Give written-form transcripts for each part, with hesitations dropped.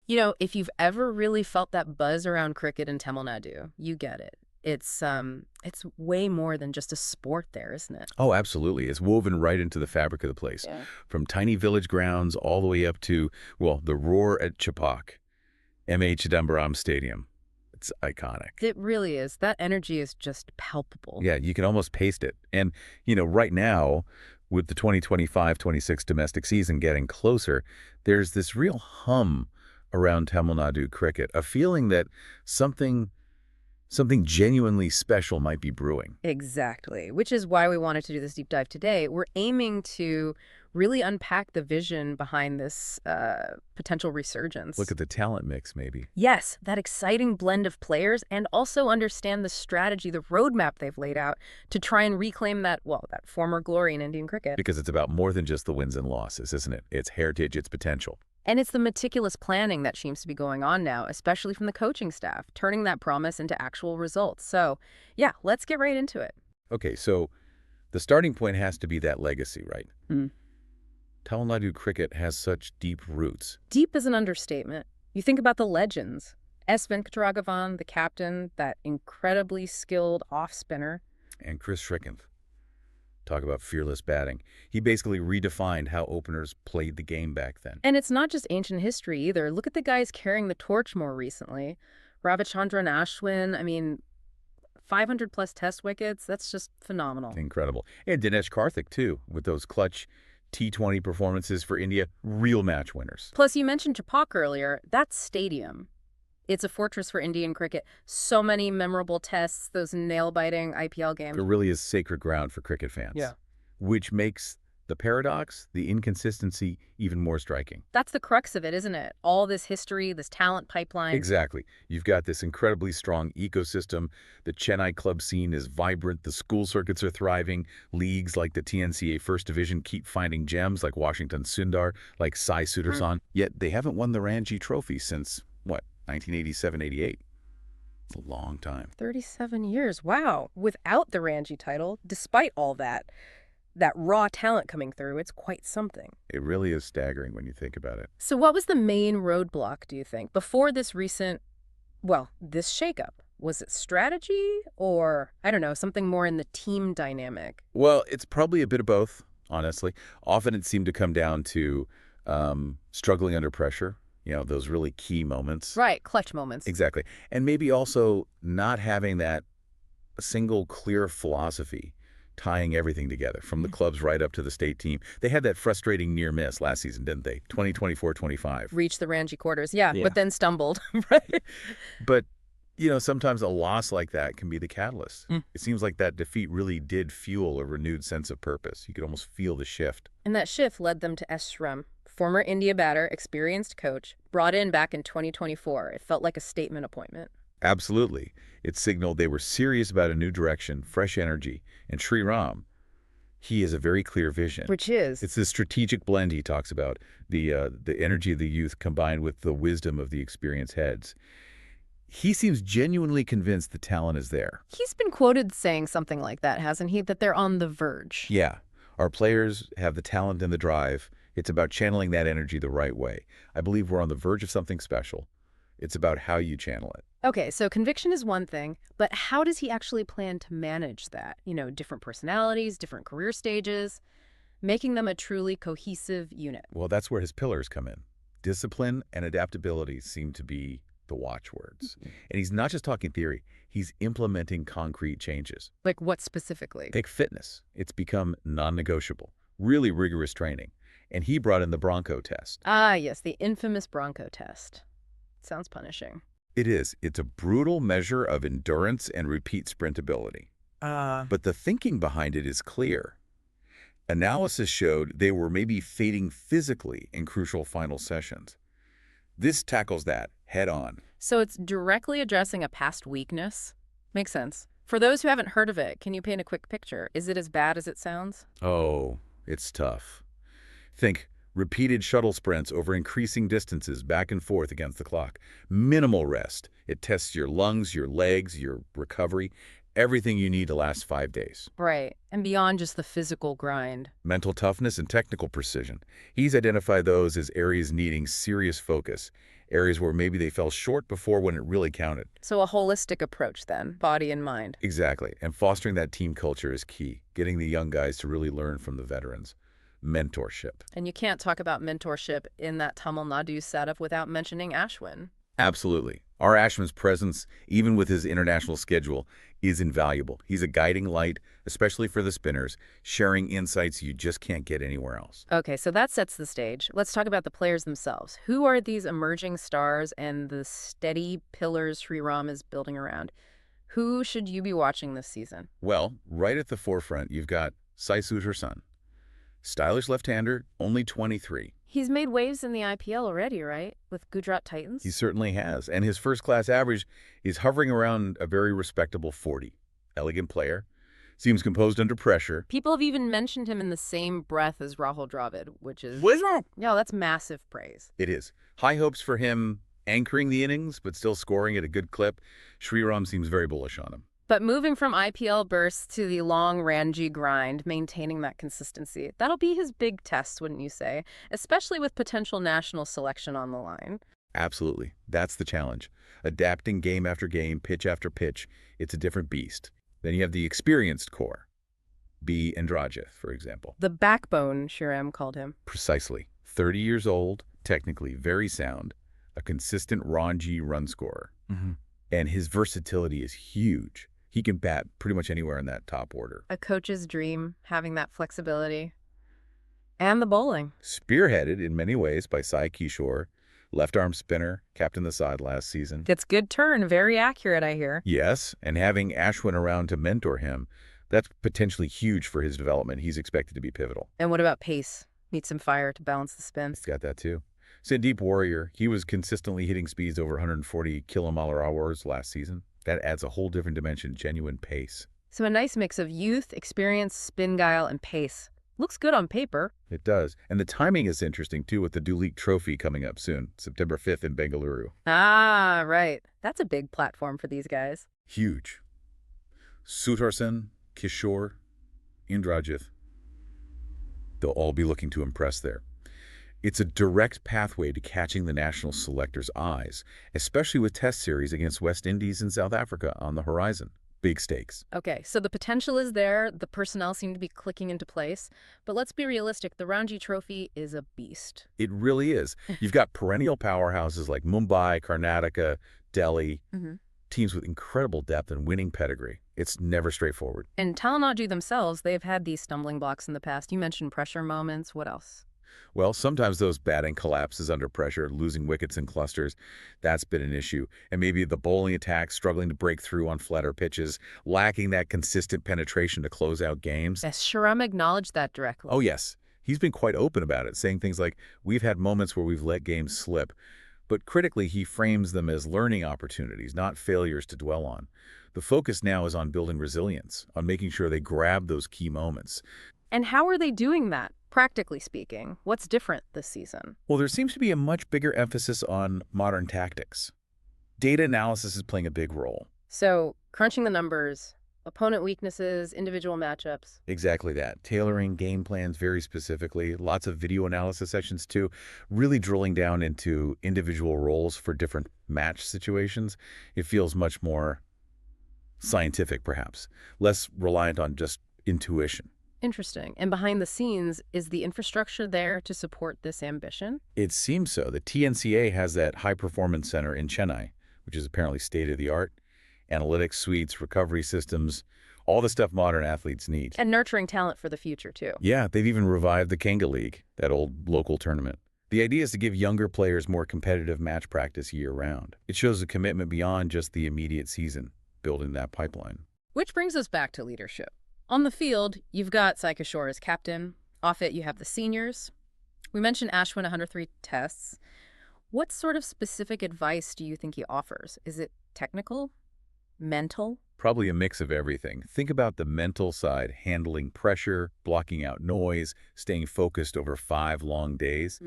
If you've ever really felt that buzz around cricket in Tamil Nadu, you get it. It's way more than just a sport there, isn't it? Oh, absolutely. It's woven right into the fabric of the place. Yeah. From tiny village grounds all the way up to, well, the roar at Chepauk, M.A. Chidambaram Stadium. It's iconic. It really is. That energy is just palpable. Yeah, you can almost taste it. And, right now, with the 2025-26 domestic season getting closer, there's this real hum around Tamil Nadu cricket, a feeling that something genuinely special might be brewing. Exactly, which is why we wanted to do this deep dive today. We're aiming to really unpack the vision behind this potential resurgence. Look at the talent mix, maybe. Yes, that exciting blend of players, and also understand the strategy, the roadmap they've laid out to try and reclaim that former glory in Indian cricket. Because it's about more than just the wins and losses, isn't it? It's heritage, it's potential. And it's the meticulous planning that seems to be going on now, especially from the coaching staff, turning that promise into actual results. So, yeah, let's get right into it. Okay, so the starting point has to be that legacy, right? Mm. Tamil Nadu cricket has such deep roots. Deep is an understatement. You think about the legends. S. Venkataragavan, the captain, that incredibly skilled off-spinner. And Chris Shrikant. Talk about fearless batting. He basically redefined how openers played the game back then. And it's not just ancient history either. Look at the guys carrying the torch more recently. Ravichandran Ashwin, 500-plus test wickets, that's just phenomenal. Incredible. And Dinesh Karthik, too, with those clutch T20 performances for India, real match winners. Plus, you mentioned Chepauk earlier. That stadium, it's a fortress for Indian cricket. So many memorable tests, those nail-biting IPL games. It really is sacred ground for cricket fans. Yeah. Which makes the paradox, the inconsistency, even more striking. That's the crux of it, isn't it? All this history, this talent pipeline. Exactly. You've got this incredibly strong ecosystem. The Chennai club scene is vibrant. The school circuits are thriving. Leagues like the TNCA First Division keep finding gems like Washington Sundar, like Sai Sudharsan. Yet they haven't won the Ranji Trophy since, 1987-88. It's a long time. 37 years. Wow. Without the Ranji title, despite all that raw talent coming through, it's quite something. It really is staggering when you think about it. So what was the main roadblock, do you think, before this recent, this shakeup? Was it strategy or, I don't know, something more in the team dynamic? Well, it's probably a bit of both, honestly. Often it seemed to come down to struggling under pressure, those really key moments. Right, clutch moments. Exactly. And maybe also not having that single clear philosophy tying everything together, from the clubs right up to the state team. They had that frustrating near miss last season, didn't they? 2024-25. Reached the Ranji quarters, yeah, but then stumbled, right? But, sometimes a loss like that can be the catalyst. It seems like that defeat really did fuel a renewed sense of purpose. You could almost feel the shift. And that shift led them to S. Sriram, former India batter, experienced coach, brought in back in 2024. It felt like a statement appointment. Absolutely. It signaled they were serious about a new direction, fresh energy. And Sriram, he has a very clear vision. Which is? It's this strategic blend he talks about, the energy of the youth combined with the wisdom of the experienced heads. He seems genuinely convinced the talent is there. He's been quoted saying something like that, hasn't he? That they're on the verge. Yeah. Our players have the talent and the drive. It's about channeling that energy the right way. I believe we're on the verge of something special. It's about how you channel it. Okay, so conviction is one thing, but how does he actually plan to manage that? Different personalities, different career stages, making them a truly cohesive unit. Well, that's where his pillars come in. Discipline and adaptability seem to be the watchwords. And he's not just talking theory. He's implementing concrete changes. Like what specifically? Take fitness. It's become non-negotiable. Really rigorous training. And he brought in the Bronco test. Ah, yes, the infamous Bronco test. Sounds punishing. It is. It's a brutal measure of endurance and repeat sprintability. But the thinking behind it is clear. Analysis showed they were maybe fading physically in crucial final sessions. This tackles that head on. So it's directly addressing a past weakness? Makes sense. For those who haven't heard of it, can you paint a quick picture? Is it as bad as it sounds? Oh, it's tough. Think repeated shuttle sprints over increasing distances back and forth against the clock. Minimal rest. It tests your lungs, your legs, your recovery. Everything you need to last 5 days. Right. And beyond just the physical grind. Mental toughness and technical precision. He's identified those as areas needing serious focus, areas where maybe they fell short before when it really counted. So a holistic approach then, body and mind. Exactly. And fostering that team culture is key, getting the young guys to really learn from the veterans. Mentorship. And you can't talk about mentorship in that Tamil Nadu setup without mentioning Ashwin. Absolutely. Our Ashwin's presence, even with his international schedule, is invaluable. He's a guiding light, especially for the spinners, sharing insights you just can't get anywhere else. Okay, so that sets the stage. Let's talk about the players themselves. Who are these emerging stars and the steady pillars Sriram is building around? Who should you be watching this season? Well, right at the forefront, you've got Sai Sudharsan. Stylish left-hander, only 23. He's made waves in the IPL already, right? With Gujarat Titans? He certainly has, and his first-class average is hovering around a very respectable 40. Elegant player, seems composed under pressure. People have even mentioned him in the same breath as Rahul Dravid, which is... Wizard! Yeah, that's massive praise. It is. High hopes for him anchoring the innings, but still scoring at a good clip. Sriram seems very bullish on him. But moving from IPL bursts to the long Ranji grind, maintaining that consistency, that'll be his big test, wouldn't you say? Especially with potential national selection on the line. Absolutely. That's the challenge. Adapting game after game, pitch after pitch. It's a different beast. Then you have the experienced core. B. Indrajith, for example. The backbone, Sriram called him. Precisely. 30 years old, technically very sound, a consistent Ranji run scorer. And his versatility is huge. He can bat pretty much anywhere in that top order. A coach's dream, having that flexibility. And the bowling. Spearheaded in many ways by Sai Kishore, left-arm spinner, captained the side last season. Gets good turn, very accurate, I hear. Yes, and having Ashwin around to mentor him, that's potentially huge for his development. He's expected to be pivotal. And what about pace? Need some fire to balance the spin. He's got that too. Sandeep Warrior, he was consistently hitting speeds over 140 km/h last season. That adds a whole different dimension, genuine pace. So a nice mix of youth, experience, spin guile, and pace. Looks good on paper. It does. And the timing is interesting, too, with the Duleep Trophy coming up soon, September 5th in Bengaluru. Ah, right. That's a big platform for these guys. Huge. Sudharsan, Kishore, Indrajith, they'll all be looking to impress there. It's a direct pathway to catching the national selectors' eyes, especially with test series against West Indies and South Africa on the horizon. Big stakes. Okay, so the potential is there. The personnel seem to be clicking into place. But let's be realistic. The Ranji Trophy is a beast. It really is. You've got perennial powerhouses like Mumbai, Karnataka, Delhi, teams with incredible depth and winning pedigree. It's never straightforward. And Tamil Nadu themselves, they've had these stumbling blocks in the past. You mentioned pressure moments. What else? Well, sometimes those batting collapses under pressure, losing wickets in clusters. That's been an issue. And maybe the bowling attack struggling to break through on flatter pitches, lacking that consistent penetration to close out games. Yes, Sriram acknowledged that directly. Oh, yes. He's been quite open about it, saying things like, we've had moments where we've let games slip. But critically, he frames them as learning opportunities, not failures to dwell on. The focus now is on building resilience, on making sure they grab those key moments. And how are they doing that, practically speaking? What's different this season? Well, there seems to be a much bigger emphasis on modern tactics. Data analysis is playing a big role. So, crunching the numbers, opponent weaknesses, individual matchups. Exactly that. Tailoring game plans very specifically. Lots of video analysis sessions too. Really drilling down into individual roles for different match situations. It feels much more scientific, perhaps. Less reliant on just intuition. Interesting. And behind the scenes, is the infrastructure there to support this ambition? It seems so. The TNCA has that high-performance center in Chennai, which is apparently state-of-the-art. Analytics suites, recovery systems, all the stuff modern athletes need. And nurturing talent for the future, too. Yeah, they've even revived the Kenga League, that old local tournament. The idea is to give younger players more competitive match practice year-round. It shows a commitment beyond just the immediate season, building that pipeline. Which brings us back to leadership. On the field, you've got Sai Kishore as captain. Off it, you have the seniors. We mentioned Ashwin 103 tests. What sort of specific advice do you think he offers? Is it technical? Mental? Probably a mix of everything. Think about the mental side, handling pressure, blocking out noise, staying focused over 5 long days.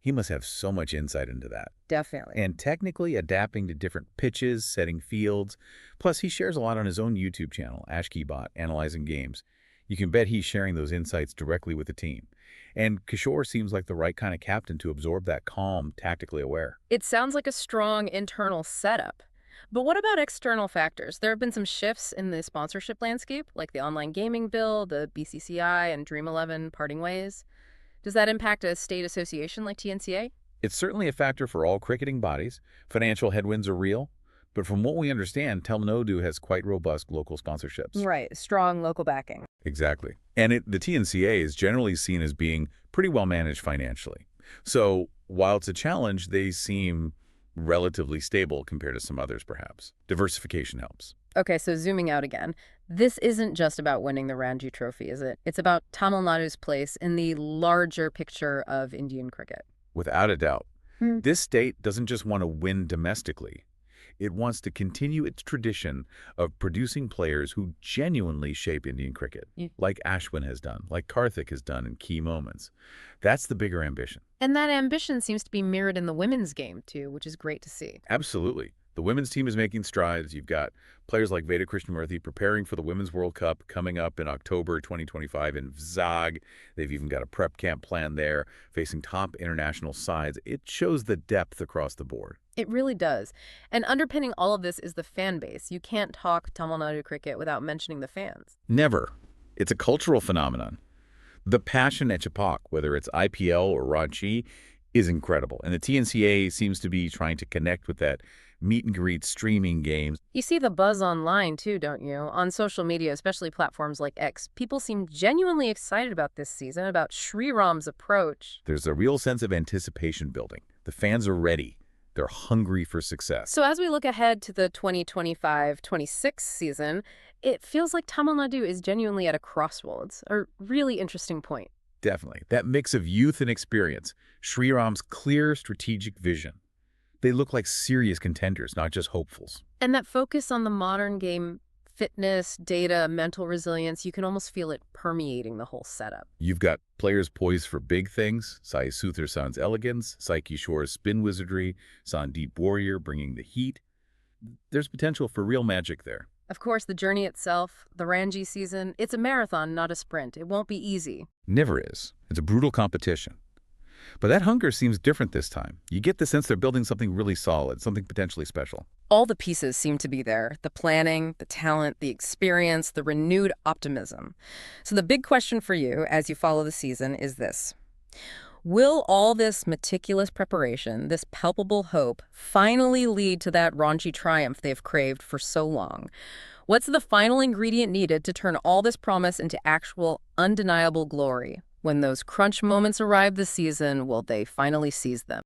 He must have so much insight into that. Definitely. And technically adapting to different pitches, setting fields. Plus, he shares a lot on his own YouTube channel, AshkeyBot, Analyzing Games. You can bet he's sharing those insights directly with the team. And Kishore seems like the right kind of captain to absorb that calm, tactically aware. It sounds like a strong internal setup. But what about external factors? There have been some shifts in the sponsorship landscape, like the online gaming bill, the BCCI, and Dream 11 parting ways. Does that impact a state association like TNCA? It's certainly a factor for all cricketing bodies. Financial headwinds are real. But from what we understand, Tamil Nadu has quite robust local sponsorships. Right, strong local backing. Exactly. And the TNCA is generally seen as being pretty well managed financially. So while it's a challenge, they seem relatively stable compared to some others, perhaps. Diversification helps. Okay, so zooming out again, this isn't just about winning the Ranji Trophy, is it? It's about Tamil Nadu's place in the larger picture of Indian cricket. Without a doubt. Hmm. This state doesn't just want to win domestically. It wants to continue its tradition of producing players who genuinely shape Indian cricket, like Ashwin has done, like Karthik has done in key moments. That's the bigger ambition. And that ambition seems to be mirrored in the women's game, too, which is great to see. Absolutely. The women's team is making strides. You've got players like Veda Krishnamurthy preparing for the Women's World Cup coming up in October 2025 in Zag. They've even got a prep camp plan there, facing top international sides. It shows the depth across the board. It really does. And underpinning all of this is the fan base. You can't talk Tamil Nadu cricket without mentioning the fans. Never. It's a cultural phenomenon. The passion at Chapak, whether it's IPL or Ranchi, is incredible. And the TNCA seems to be trying to connect with that meet and greet streaming games. You see the buzz online, too, don't you? On social media, especially platforms like X, people seem genuinely excited about this season, about Sriram's approach. There's a real sense of anticipation building. The fans are ready. They're hungry for success. So as we look ahead to the 2025-26 season, it feels like Tamil Nadu is genuinely at a crossroads, a really interesting point. Definitely. That mix of youth and experience, Sriram's clear strategic vision. They look like serious contenders, not just hopefuls. And that focus on the modern game, fitness, data, mental resilience, you can almost feel it permeating the whole setup. You've got players poised for big things, Sai Sudharsan's elegance, Sai Kishore's spin wizardry, Sandeep Warrior bringing the heat. There's potential for real magic there. Of course, the journey itself, the Ranji season, it's a marathon, not a sprint. It won't be easy. Never is. It's a brutal competition. But that hunger seems different this time. You get the sense they're building something really solid, something potentially special. All the pieces seem to be there. The planning, the talent, the experience, the renewed optimism. So the big question for you as you follow the season is this. Will all this meticulous preparation, this palpable hope, finally lead to that raunchy triumph they've craved for so long? What's the final ingredient needed to turn all this promise into actual, undeniable glory? When those crunch moments arrive this season, will they finally seize them?